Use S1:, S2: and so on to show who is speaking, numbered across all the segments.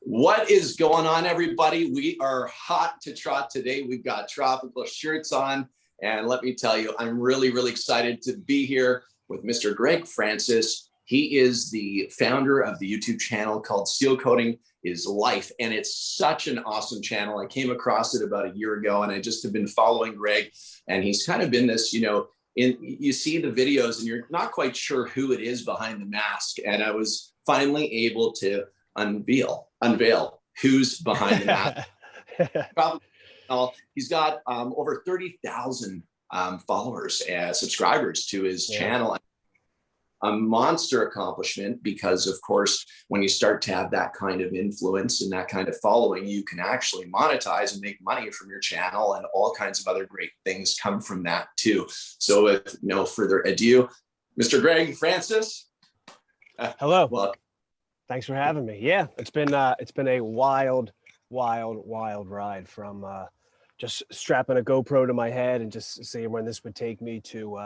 S1: What is going on, everybody? We are hot to trot today. We've got tropical shirts on. And let me tell you, I'm really, really excited to be here with Mr. Greg Francis. He is the founder of the YouTube channel called Sealcoating is Life. And it's such an awesome channel. I came across it about a year ago and I just have been following Greg. And he's kind of been this, you see the videos and you're not quite sure who it is behind the mask. And I was finally able to unveil who's behind the mask. He's got over 30,000 followers and subscribers to his channel. A monster accomplishment because, of course, when you start to have that kind of influence and that kind of following, you can actually monetize and make money from your channel, and all kinds of other great things come from that too. So with no further ado, Mr. Greg Francis.
S2: Hello.
S1: Welcome.
S2: Thanks for having me. Yeah, it's been a wild ride from just strapping a GoPro to my head and just seeing when this would take me to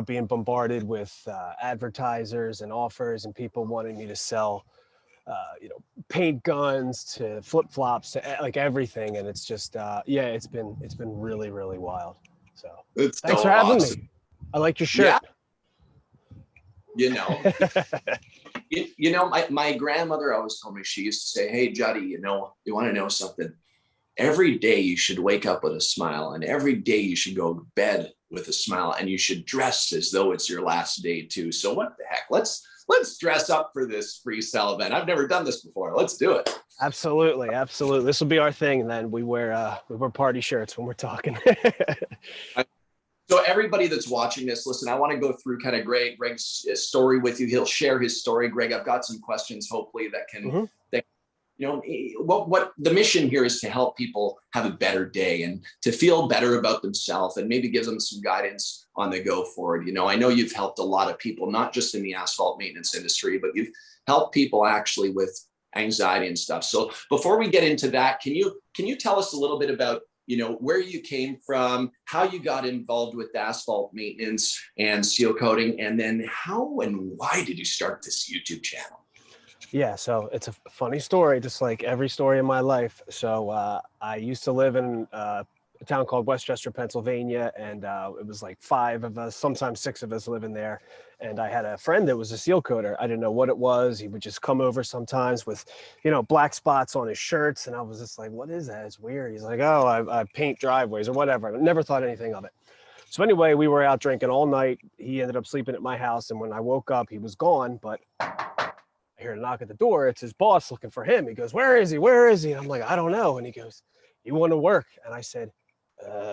S2: being bombarded with advertisers and offers and people wanting me to sell paint guns to flip-flops to like everything. And it's just it's been really, really wild. So thanks for having me. I like your shirt.
S1: Yeah. My grandmother always told me, she used to say, hey, Juddy, you want to know something? Every day you should wake up with a smile, and every day you should go to bed with a smile, and you should dress as though it's your last day too. So what the heck? Let's dress up for this freestyle event. I've never done this before. Let's do it.
S2: Absolutely. This will be our thing. And then we wear party shirts when we're talking.
S1: So everybody that's watching this, listen, I want to go through kind of Greg's story with you. He'll share his story. Greg, I've got some questions, hopefully, that can, what the mission here is to help people have a better day and to feel better about themselves, and maybe give them some guidance on the go forward. I know you've helped a lot of people, not just in the asphalt maintenance industry, but you've helped people actually with anxiety and stuff. So before we get into that, can you tell us a little bit about where you came from, how you got involved with asphalt maintenance and seal coating, and then how and why did you start this YouTube channel?
S2: Yeah, so it's a funny story, just like every story in my life. So I used to live in a town called Westchester, Pennsylvania, and it was like 5 of us, sometimes 6 of us living there. And I had a friend that was a seal coater. I didn't know what it was. He would just come over sometimes with, black spots on his shirts. And I was just like, what is that? It's weird. He's like, oh, I paint driveways or whatever. I never thought anything of it. So anyway, we were out drinking all night. He ended up sleeping at my house. And when I woke up, he was gone, but I hear a knock at the door. It's his boss looking for him. He goes, where is he? Where is he? And I'm like, I don't know. And he goes, you want to work? And I said,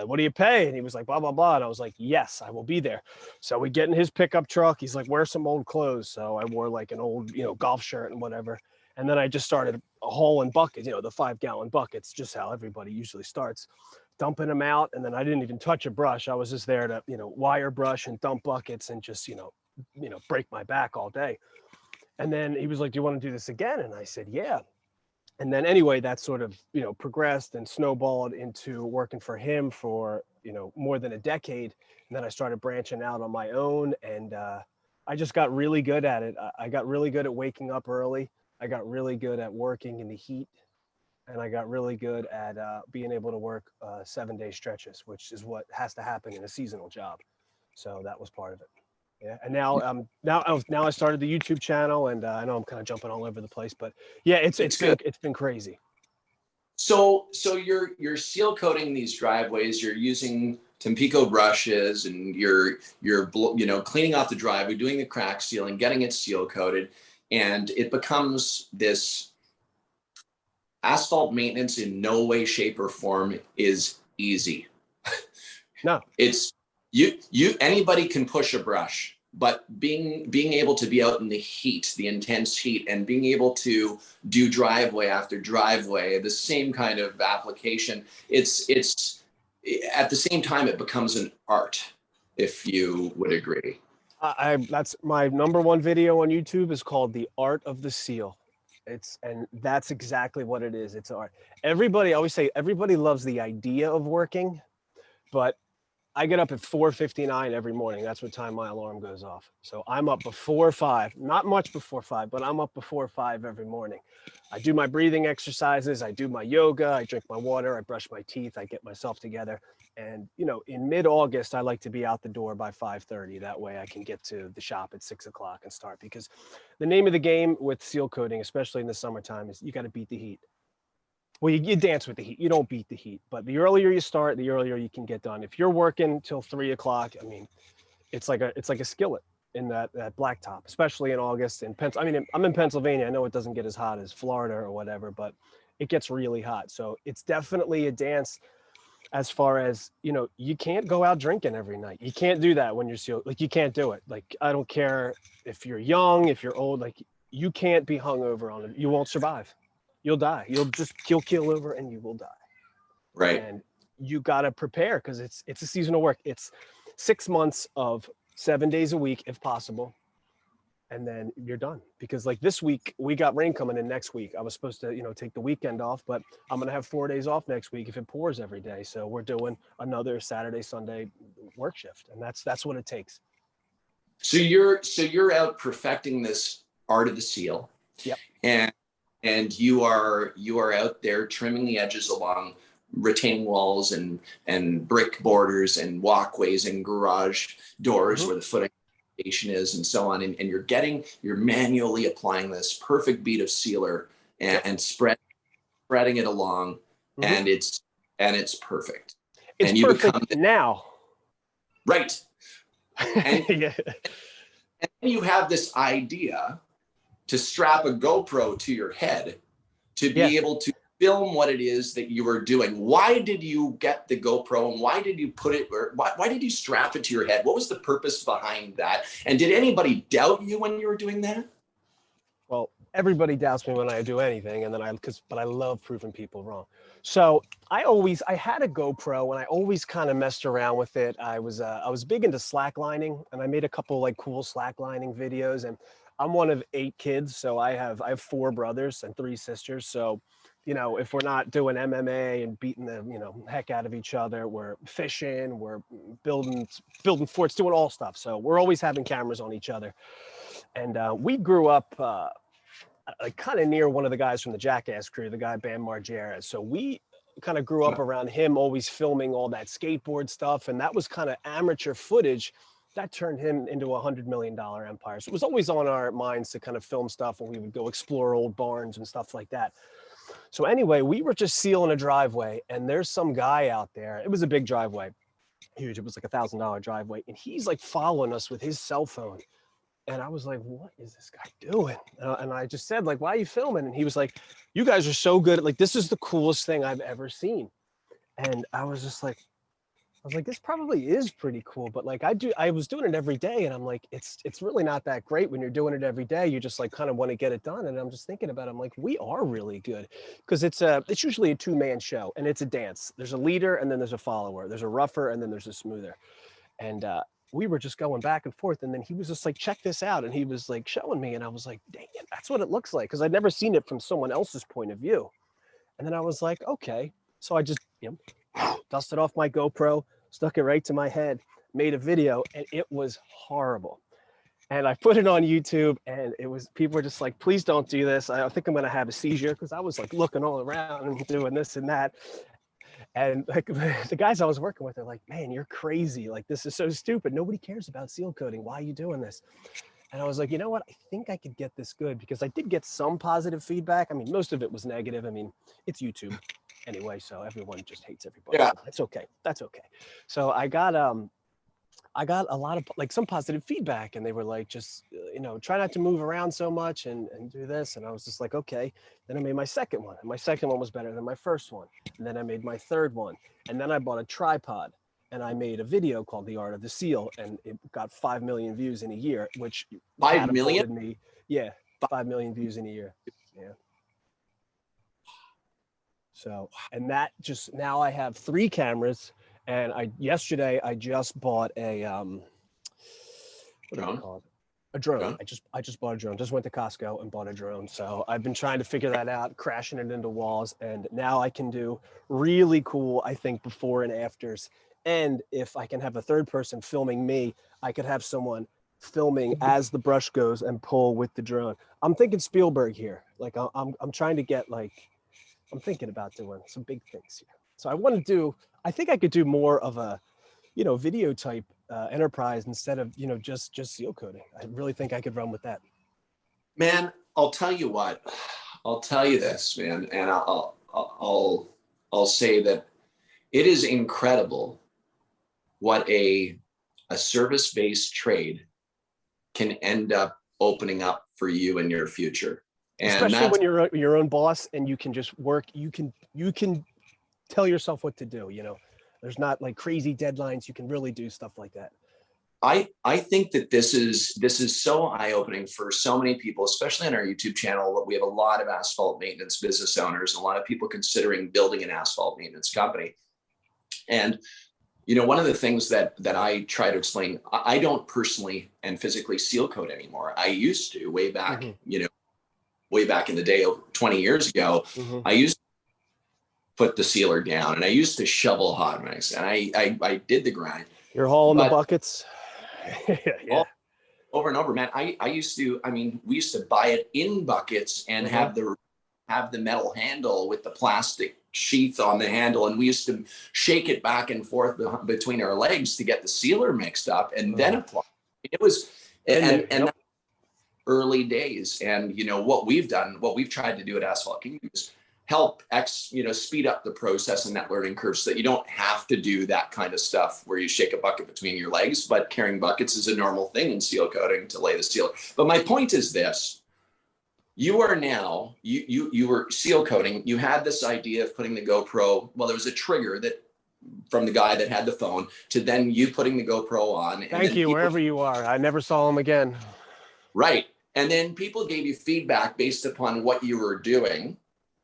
S2: what do you pay? And he was like, blah, blah, blah. And I was like, yes, I will be there. So we get in his pickup truck. He's like, wear some old clothes. So I wore like an old, golf shirt and whatever. And then I just started hauling buckets, the 5-gallon buckets, just how everybody usually starts, dumping them out. And then I didn't even touch a brush. I was just there to, wire brush and dump buckets and just, break my back all day. And then he was like, do you want to do this again? And I said, yeah. And then anyway, that sort of, progressed and snowballed into working for him for, more than a decade. And then I started branching out on my own, and I just got really good at it. I got really good at waking up early. I got really good at working in the heat, and I got really good at being able to work 7-day stretches, which is what has to happen in a seasonal job. So that was part of it. Yeah, and now I started the YouTube channel, and I know I'm kind of jumping all over the place, but yeah, it's been crazy.
S1: So you're seal coating these driveways. You're using Tampico brushes, and you're cleaning off the driveway, doing the crack sealing, getting it seal coated, and it becomes this asphalt maintenance. In no way, shape, or form is easy.
S2: No,
S1: it's. Anybody can push a brush, but being able to be out in the heat, the intense heat, and being able to do driveway after driveway, the same kind of application, it's at the same time, it becomes an art, if you would agree.
S2: That's my #1 video on YouTube, is called The Art of the Seal. And that's exactly what it is. It's art. I always say everybody loves the idea of working, but I get up at 4:59 every morning. That's what time my alarm goes off. So I'm up before 5, not much before 5, but I'm up before 5 every morning. I do my breathing exercises. I do my yoga. I drink my water. I brush my teeth. I get myself together. And, you know, in mid-August, I like to be out the door by 5:30. That way I can get to the shop at 6 o'clock and start, because the name of the game with seal coating, especially in the summertime, is you got to beat the heat. Well, you dance with the heat. You don't beat the heat. But the earlier you start, the earlier you can get done. If you're working till 3 o'clock, I mean, it's like a skillet in that blacktop, especially in August. I mean, I'm in Pennsylvania. I know it doesn't get as hot as Florida or whatever, but it gets really hot. So it's definitely a dance. As far as, you know, you can't go out drinking every night. You can't do that when you're seal. Like, you can't do it. Like, I don't care if you're young, if you're old. Like, you can't be hungover on it. You won't survive. You'll die. You'll keel over and you will die.
S1: Right.
S2: And you got to prepare, because it's a seasonal work. It's 6 months of 7 days a week, if possible. And then you're done, because like this week we got rain coming in next week. I was supposed to, you know, take the weekend off, but I'm going to have 4 days off next week if it pours every day. So we're doing another Saturday, Sunday work shift. And that's what it takes.
S1: So you're out perfecting this art of the seal.
S2: Yep.
S1: And you are out there trimming the edges along retaining walls and brick borders and walkways and garage doors where the footing is and so on. And you're manually applying this perfect bead of sealer and spreading it along. And it's perfect.
S2: It's
S1: and you
S2: perfect now.
S1: Right. And,
S2: Yeah.
S1: and you have this idea to strap a GoPro to your head to be able to film what it is that you were doing. Why did you get the GoPro, and why did you put it, or why did you strap it to your head? What was the purpose behind that? And did anybody doubt you when you were doing that?
S2: Well, everybody doubts me when I do anything, and then but I love proving people wrong. So I had a GoPro, and I always kind of messed around with it. I was big into slacklining, and I made a couple like cool slacklining videos. And I'm one of 8 kids, so I have 4 brothers and 3 sisters. So, you know, if we're not doing MMA and beating the, you know, heck out of each other, we're fishing, we're building forts, doing all stuff. So we're always having cameras on each other. And we grew up like kind of near one of the guys from the Jackass crew, the guy Bam Margera. So we kind of grew up around him, always filming all that skateboard stuff. And that was kind of amateur footage that turned him into $100 million empire. So it was always on our minds to kind of film stuff, and we would go explore old barns and stuff like that. So anyway, we were just sealing a driveway, and there's some guy out there. It was a big driveway, huge. It was like $1,000 driveway. And he's like following us with his cell phone. And I was like, what is this guy doing? And I just said, like, why are you filming? And he was like, you guys are so good. Like, this is the coolest thing I've ever seen. And I was like, this probably is pretty cool. But like, I was doing it every day. And I'm like, it's really not that great when you're doing it every day. You just like kind of want to get it done. And I'm just thinking about it. I'm like, we are really good, because it's usually a 2-man show, and it's a dance. There's a leader, and then there's a follower. There's a rougher, and then there's a smoother. And we were just going back and forth. And then he was just like, check this out. And he was like showing me. And I was like, dang it, that's what it looks like. Because I'd never seen it from someone else's point of view. And then I was like, okay. So I just, you know, dusted off my GoPro, stuck it right to my head, made a video, and it was horrible. And I put it on YouTube, and people were just like, please don't do this. I think I'm going to have a seizure, because I was like looking all around and doing this and that. And like the guys I was working with are like, man, you're crazy. Like, this is so stupid. Nobody cares about seal coating. Why are you doing this? And I was like, you know what? I think I could get this good, because I did get some positive feedback. I mean, most of it was negative. I mean, it's YouTube anyway, so everyone just hates everybody.
S1: Yeah.
S2: So it's okay. That's okay. So I got a lot of like some positive feedback, and they were like, just, you know, try not to move around so much and do this. And I was just like, okay. Then I made my second one, and my second one was better than my first one. And then I made my third one, and then I bought a tripod, and I made a video called The Art of the Seal, and it got 5 million views in a year, which
S1: 5 million?
S2: me. Yeah. 5 million views in a year. Yeah. So, and that just, now I have 3 cameras. And yesterday I just bought a what are they called? A drone. I just bought a drone. Just went to Costco and bought a drone. So I've been trying to figure that out, crashing it into walls, and now I can do really cool, I think, before and afters. And if I can have a third person filming me, I could have someone filming as the brush goes and pull with the drone. I'm thinking Spielberg here. Like I'm trying to get like, I'm thinking about doing some big things here. So I want to do, I think I could do more of a, video type enterprise instead of, just seal coating. I really think I could run with that.
S1: Man, I'll tell you what, I'll tell you this, man, and I'll say that it is incredible what a service-based trade can end up opening up for you in your future. And
S2: especially when you're your own boss and you can just work, you can tell yourself what to do, There's not like crazy deadlines. You can really do stuff like that.
S1: I think that this is so eye-opening for so many people, especially on our YouTube channel. We have a lot of asphalt maintenance business owners, a lot of people considering building an asphalt maintenance company. And one of the things that I try to explain, I don't personally and physically seal coat anymore. I used to way back, way back in the day, 20 years ago. I used to put the sealer down and I used to shovel hot mix and I did the grind.
S2: You're hauling the buckets. Yeah.
S1: Over and over, man. We used to buy it in buckets and have the metal handle with the plastic sheath on the handle, and we used to shake it back and forth between our legs to get the sealer mixed up and then apply. It was and early days. And what we've tried to do at Asphalt Kingdom is help speed up the process and that learning curve so that you don't have to do that kind of stuff where you shake a bucket between your legs, but carrying buckets is a normal thing in seal coating to lay the sealer. But my point is this: you are now, you were seal coating. You had this idea of putting the GoPro. Well, there was a trigger that from the guy that had the phone to then you putting the GoPro on. And
S2: thank you, wherever you are. I never saw him again.
S1: Right. And then people gave you feedback based upon what you were doing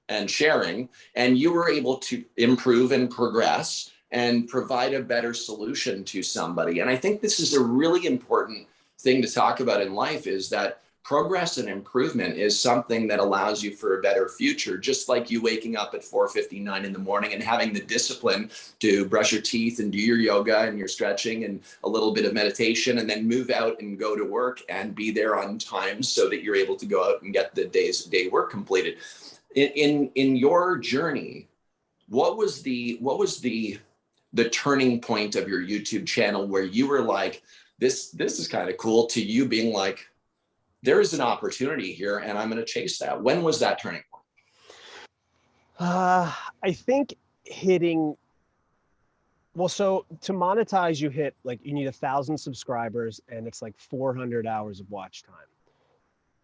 S1: and sharing, and you were able to improve and progress and provide a better solution to somebody. And I think this is a really important thing to talk about in life, is that progress and improvement is something that allows you for a better future. Just like you waking up at 4:59 in the morning and having the discipline to brush your teeth and do your yoga and your stretching and a little bit of meditation, and then move out and go to work and be there on time so that you're able to go out and get the day work completed. In your journey, what was the turning point of your YouTube channel where you were like, this is kind of cool, to you being like, there is an opportunity here and I'm going to chase that? When was that turning point?
S2: I think so to monetize, you need 1,000 subscribers and it's like 400 hours of watch time.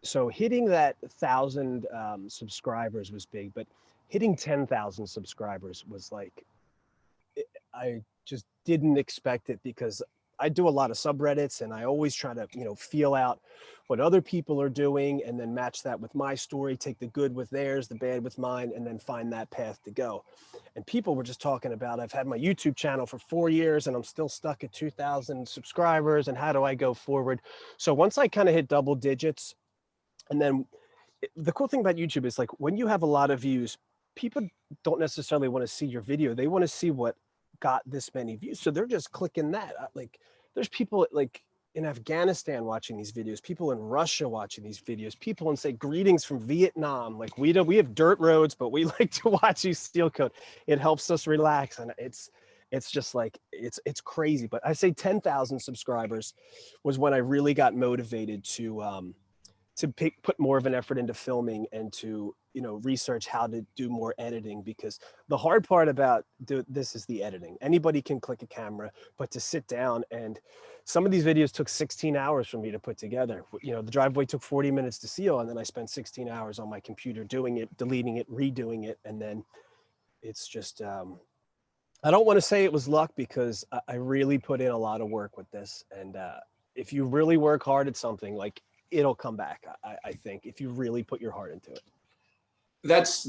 S2: So hitting that 1,000 subscribers was big, but hitting 10,000 subscribers was like, I just didn't expect it, because I do a lot of subreddits and I always try to, feel out what other people are doing and then match that with my story, take the good with theirs, the bad with mine, and then find that path to go. And people were just talking about, I've had my YouTube channel for 4 years and I'm still stuck at 2,000 subscribers, and how do I go forward? So once I kind of hit double digits, and then the cool thing about YouTube is, like, when you have a lot of views, people don't necessarily want to see your video. They want to see what got this many views. So they're just clicking that. Like, there's people like in Afghanistan watching these videos, people in Russia watching these videos, people in, say, greetings from Vietnam. Like, we have dirt roads, but we like to watch you seal coat. It helps us relax. And it's just like, it's crazy. But I say 10,000 subscribers was when I really got motivated to put more of an effort into filming and to, research how to do more editing, because the hard part about this is the editing. Anybody can click a camera, but to sit down, and some of these videos took 16 hours for me to put together. The driveway took 40 minutes to seal, and then I spent 16 hours on my computer doing it, deleting it, redoing it. And then it's just, I don't want to say it was luck, because I really put in a lot of work with this. And if you really work hard at something, like, it'll come back. I think if you really put your heart into it.
S1: That's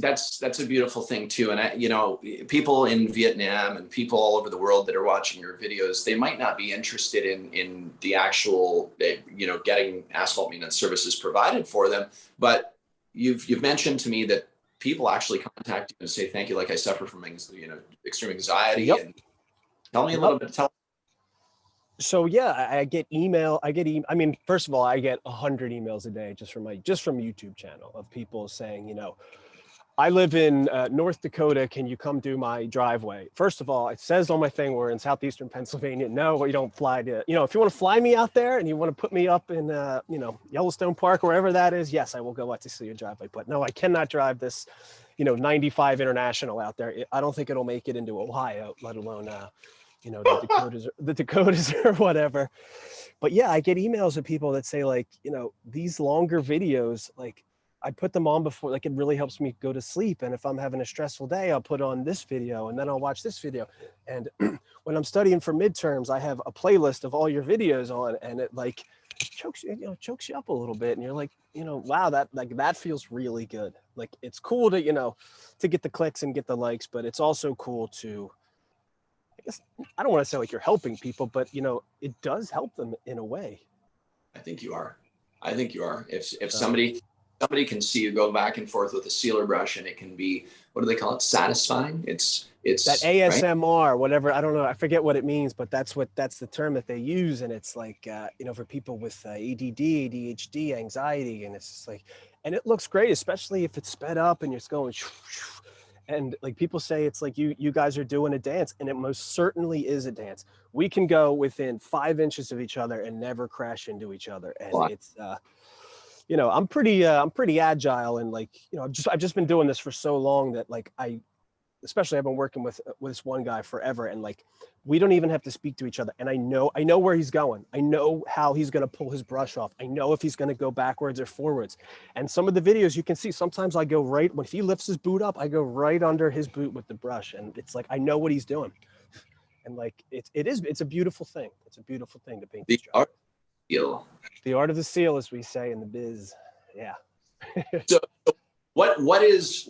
S1: a beautiful thing too. And people in Vietnam and people all over the world that are watching your videos, they might not be interested in the actual, getting asphalt maintenance services provided for them. But you've mentioned to me that people actually contact you and say, thank you, like, I suffer from extreme anxiety.
S2: Yep.
S1: And Tell me a little bit.
S2: So yeah, I get email. I mean, first of all, I get 100 emails a day just from YouTube channel of people saying, you know, I live in North Dakota. Can you come do my driveway? First of all, it says on my thing we're in southeastern Pennsylvania. No, we don't fly to, you know, if you want to fly me out there and you want to put me up in, you know, Yellowstone Park, wherever that is, yes, I will go out to see your driveway. But no, I cannot drive this, you know, 95 International out there. I don't think it'll make it into Ohio, let alone, you know, the Dakotas or whatever. But yeah, I get emails of people that say like, you know, these longer videos, like, I put them on before, like it really helps me go to sleep. And if I'm having a stressful day, I'll put on this video and then I'll watch this video. And when I'm studying for midterms, I have a playlist of all your videos on, and it like chokes you up a little bit. And you're like, you know, wow, that feels really good. Like it's cool to, you know, to get the clicks and get the likes, but it's also cool to, I guess, I don't want to say like you're helping people, but you know, it does help them in a way.
S1: I think you are. I think you are. If somebody can see you go back and forth with a sealer brush, and it can be, what do they call it? Satisfying. It's
S2: that ASMR,
S1: right?
S2: whatever. I don't know. I forget what it means, but that's the term that they use. And it's like, you know, for people with ADD, ADHD, anxiety, and it's just like, and it looks great, especially if it's sped up and you're going, and like people say, it's like you guys are doing a dance, and it most certainly is a dance. We can go within 5 inches of each other and never crash into each other. And it's, you know, I'm pretty agile, and like, you know, I've just been doing this for so long that like especially I've been working with this one guy forever, and like we don't even have to speak to each other. And I know where he's going. I know how he's going to pull his brush off. I know if he's going to go backwards or forwards. And some of the videos you can see, sometimes I go right when he lifts his boot up, I go right under his boot with the brush, and it's like I know what he's doing. And like it's a beautiful thing. It's a beautiful thing to paint.
S1: The art seal.
S2: The art of the seal, as we say in the biz. Yeah.
S1: So what is,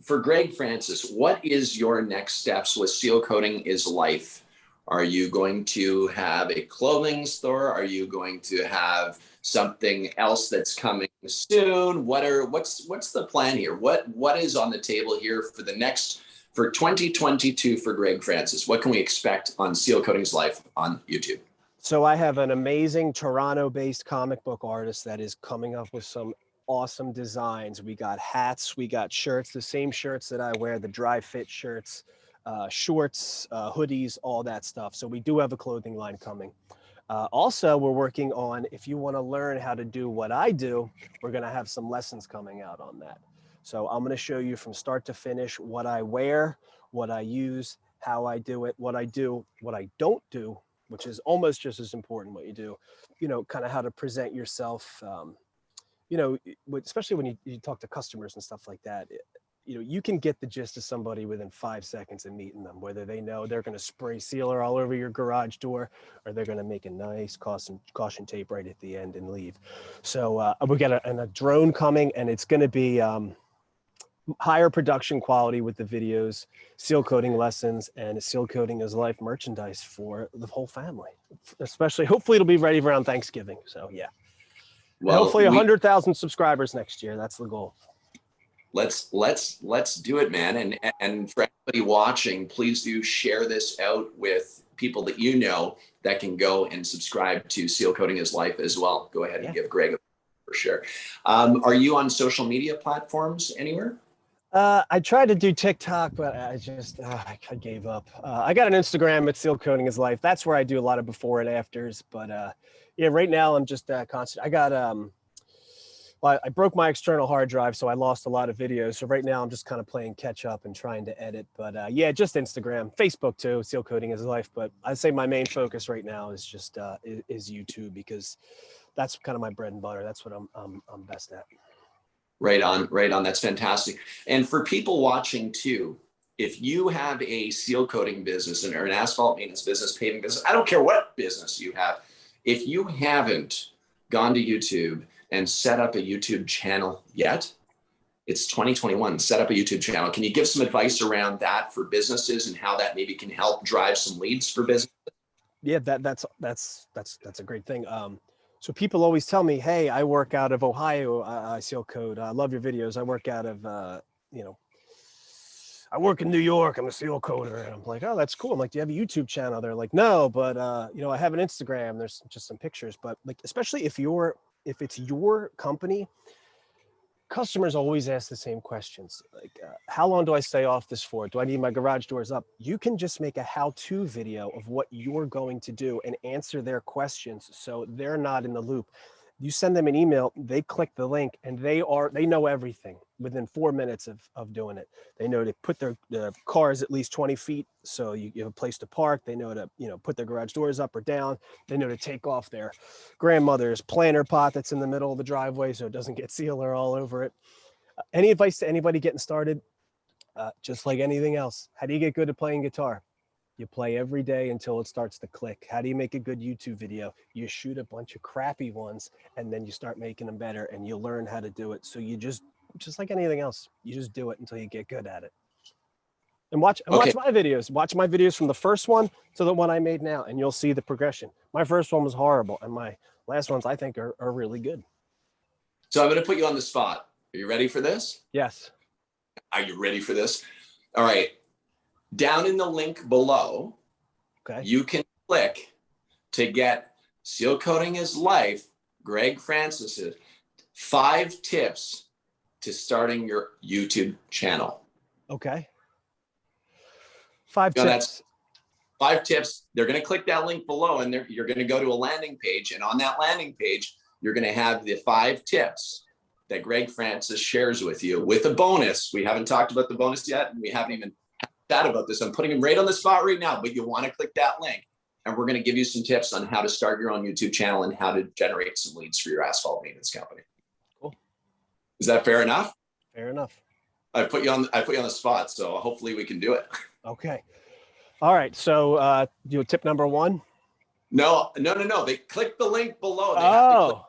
S1: for Greg Francis, what is your next steps with Sealcoating is Life? Are you going to have a clothing store? Are you going to have something else that's coming soon? What's the plan here? What is on the table here for 2022 for Greg Francis? What can we expect on Sealcoating's Life on YouTube?
S2: So I have an amazing Toronto-based comic book artist that is coming up with some awesome designs. We got hats, we got shirts, the same shirts that I wear, the dry fit shirts, shorts, hoodies, all that stuff. So we do have a clothing line coming. Also, we're working on, if you want to learn how to do what I do, we're going to have some lessons coming out on that. So I'm going to show you from start to finish what I wear, what I use, how I do it, what I do, what I don't do, which is almost just as important, what you do, you know, kind of how to present yourself, you know, especially when you talk to customers and stuff like that. You know, you can get the gist of somebody within 5 seconds of meeting them, whether they know they're going to spray sealer all over your garage door, or they're going to make a nice caution tape right at the end and leave. So we got a drone coming, and it's going to be higher production quality with the videos, seal coating lessons, and Sealcoating is Life merchandise for the whole family. Especially, hopefully it'll be ready around Thanksgiving. So yeah. Well, hopefully 100,000 subscribers next year. That's the goal.
S1: Let's do it, man. And for everybody watching, please do share this out with people that you know that can go and subscribe to Sealcoating is Life as well. Go ahead and give Greg a for sure. Are you on social media platforms anywhere?
S2: I tried to do TikTok, but I just I gave up. I got an Instagram at Sealcoating is Life. That's where I do a lot of before and afters. But yeah, right now I'm just constant. I got well, I broke my external hard drive, so I lost a lot of videos. So right now I'm just kind of playing catch up and trying to edit. But yeah, just Instagram, Facebook too. Sealcoating is Life. But I'd say my main focus right now is just is YouTube, because that's kind of my bread and butter. That's what I'm best at.
S1: Right on. That's fantastic. And for people watching too, if you have a seal coating business or an asphalt maintenance business, paving business, I don't care what business you have, if you haven't gone to YouTube and set up a YouTube channel yet, it's 2021, set up a YouTube channel. Can you give some advice around that for businesses and how that maybe can help drive some leads for business? Yeah,
S2: that's a great thing. So people always tell me, hey, I work out of Ohio, I seal coat. I love your videos. I work out of, you know, I work in New York. I'm a seal coater. And I'm like, oh, that's cool. I'm like, do you have a YouTube channel? They're like, no, but you know, I have an Instagram. There's just some pictures. But like, especially if it's your company, customers always ask the same questions. Like, how long do I stay off this for? Do I need my garage doors up? You can just make a how-to video of what you're going to do and answer their questions so they're not in the loop. You send them an email, they click the link, and they know everything within 4 minutes of doing it. They know to put their cars at least 20 feet so you have a place to park. They know to, you know, put their garage doors up or down. They know to take off their grandmother's planter pot that's in the middle of the driveway so it doesn't get sealer all over it. Any advice to anybody getting started? Just like anything else, how do you get good at playing guitar? You play every day until it starts to click. How do you make a good YouTube video? You shoot a bunch of crappy ones and then you start making them better and you learn how to do it. So you just like anything else, you just do it until you get good at it. And watch my videos. Watch my videos from the first one to the one I made now, and you'll see the progression. My first one was horrible, and my last ones I think are really good.
S1: So I'm going to put you on the spot. Are you ready for this?
S2: Yes.
S1: Are you ready for this? All right. Down in the link below,
S2: okay,
S1: you can click to get Seal Coating His Life, Greg Francis's 5 tips to starting your YouTube channel.
S2: Okay. 5 tips.
S1: That's 5 tips. They're going to click that link below, and you're going to go to a landing page. And on that landing page, you're going to have the 5 tips that Greg Francis shares with you with a bonus. We haven't talked about the bonus yet, and we haven't even chat about this. I'm putting him right on the spot right now, but you want to click that link, and we're going to give you some tips on how to start your own YouTube channel and how to generate some leads for your asphalt maintenance company.
S2: Cool.
S1: Is that fair enough?
S2: Fair enough.
S1: I put you on the spot, so hopefully we can do it.
S2: Okay. All right. So, tip number 1.
S1: No. They click the link below. They
S2: have to click.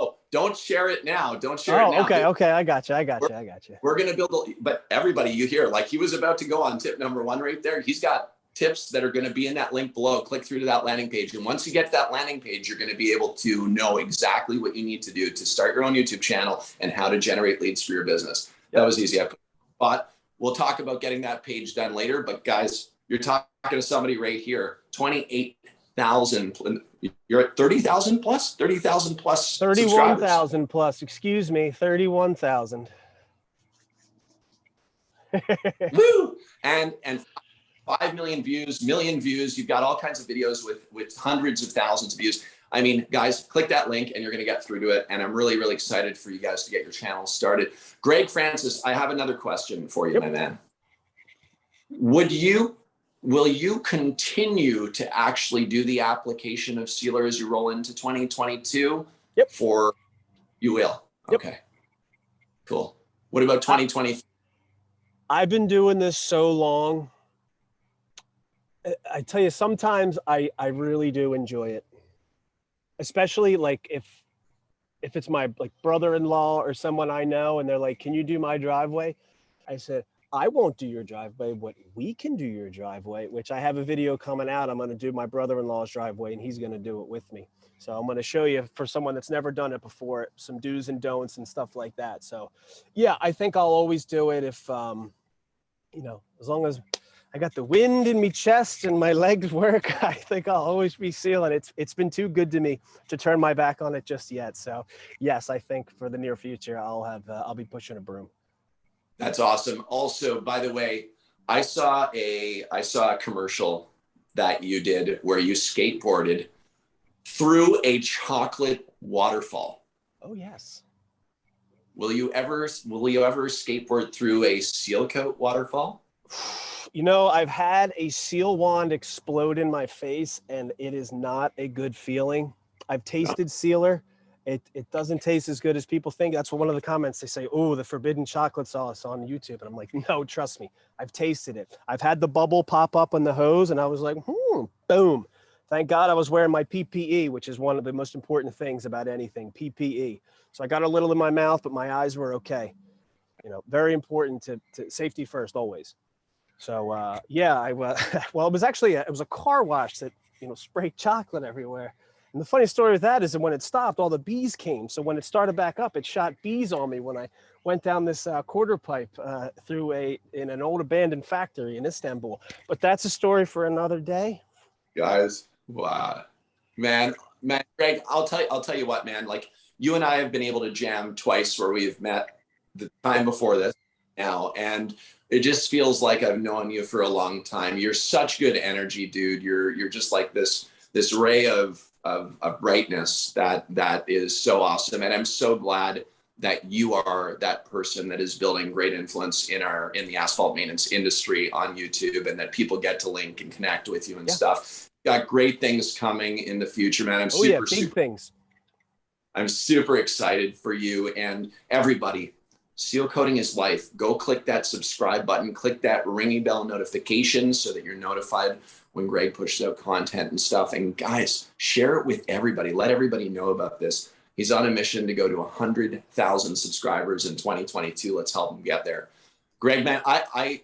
S1: Oh, don't share it now. Don't share it now.
S2: Okay. I got you.
S1: We're going to build, but everybody, you hear, like he was about to go on tip number 1 right there. He's got tips that are going to be in that link below. Click through to that landing page. And once you get to that landing page, you're going to be able to know exactly what you need to do to start your own YouTube channel and how to generate leads for your business. Yep. That was easy. But we'll talk about getting that page done later. But guys, you're talking to somebody right here, 28,000. You're at 30,000 plus, 30,000 plus.
S2: 31,000 plus, excuse me, 31,000.
S1: Woo! And 5 million views, million views. You've got all kinds of videos with hundreds of thousands of views. I mean, guys, click that link and you're going to get through to it. And I'm really, really excited for you guys to get your channel started. Greg Francis, I have another question for you, my man. Will you continue to actually do the application of sealer as you roll into 2022?
S2: Yep.
S1: You will?
S2: Yep.
S1: Okay, cool. What about 2020?
S2: I've been doing this so long. I tell you, sometimes I really do enjoy it. Especially like if it's my brother-in-law or someone I know and they're like, can you do my driveway? I said, I won't do your driveway, but we can do your driveway, which I have a video coming out. I'm going to do my brother-in-law's driveway and he's going to do it with me. So I'm going to show you, for someone that's never done it before, some do's and don'ts and stuff like that. So yeah, I think I'll always do it if, as long as I got the wind in my chest and my legs work, I think I'll always be sealing. It's been too good to me to turn my back on it just yet. So yes, I think for the near future, I'll be pushing a broom.
S1: That's awesome. Also, by the way, I saw a commercial that you did where you skateboarded through a chocolate waterfall.
S2: Oh yes.
S1: Will you ever skateboard through a seal coat waterfall?
S2: I've had a seal wand explode in my face and it is not a good feeling. I've tasted sealer. It doesn't taste as good as people think. That's what one of the comments, they say, oh, the forbidden chocolate sauce on YouTube. And I'm like, no, trust me. I've tasted it. I've had the bubble pop up on the hose and I was like, boom. Thank God I was wearing my PPE, which is one of the most important things about anything, PPE. So I got a little in my mouth, but my eyes were okay. Very important to safety first, always. So yeah, well, it was a car wash that, sprayed chocolate everywhere. And the funny story with that is that when it stopped, all the bees came. So when it started back up, it shot bees on me when I went down this quarter pipe through in an old abandoned factory in Istanbul. But that's a story for another day.
S1: Guys, wow, man, Greg, I'll tell you what, man, like you and I have been able to jam twice where we've met the time before this now, and it just feels like I've known you for a long time. You're such good energy, dude. You're just like this ray of brightness that is so awesome. And I'm so glad that you are that person that is building great influence in the asphalt maintenance industry on YouTube, and that people get to link and connect with you and stuff. Got great things coming in the future, man.
S2: Big things.
S1: I'm super excited for you and everybody. Seal Coating is life. Go click that subscribe button, click that ringing bell notification so that you're notified when Greg pushes out content and stuff. And guys, share it with everybody. Let everybody know about this. He's on a mission to go to 100,000 subscribers in 2022. Let's help him get there. Greg, man, I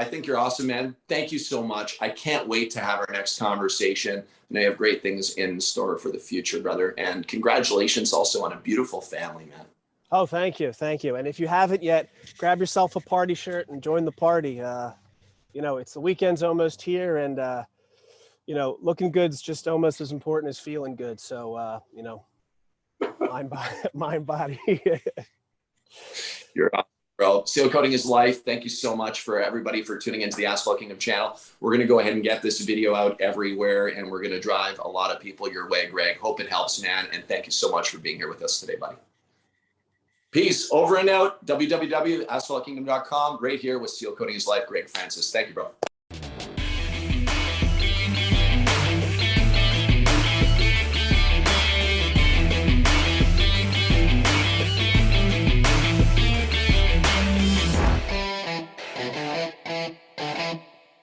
S1: think you're awesome, man. Thank you so much. I can't wait to have our next conversation. And I have great things in store for the future, brother. And congratulations also on a beautiful family, man.
S2: Oh, thank you. Thank you. And if you haven't yet, grab yourself a party shirt and join the party. You know, it's the weekend's almost here, and, you know, looking good's just almost as important as feeling good. So, you know, mind, body.
S1: You're awesome, bro. Seal Coating is life. Thank you so much for everybody for tuning into the Asphalt Kingdom channel. We're going to go ahead and get this video out everywhere, and we're going to drive a lot of people your way, Greg. Hope it helps, man. And thank you so much for being here with us today, buddy. Peace. Over and out. www.asphaltkingdom.com. Right here with Seal Coating is life. Greg Francis. Thank you, bro.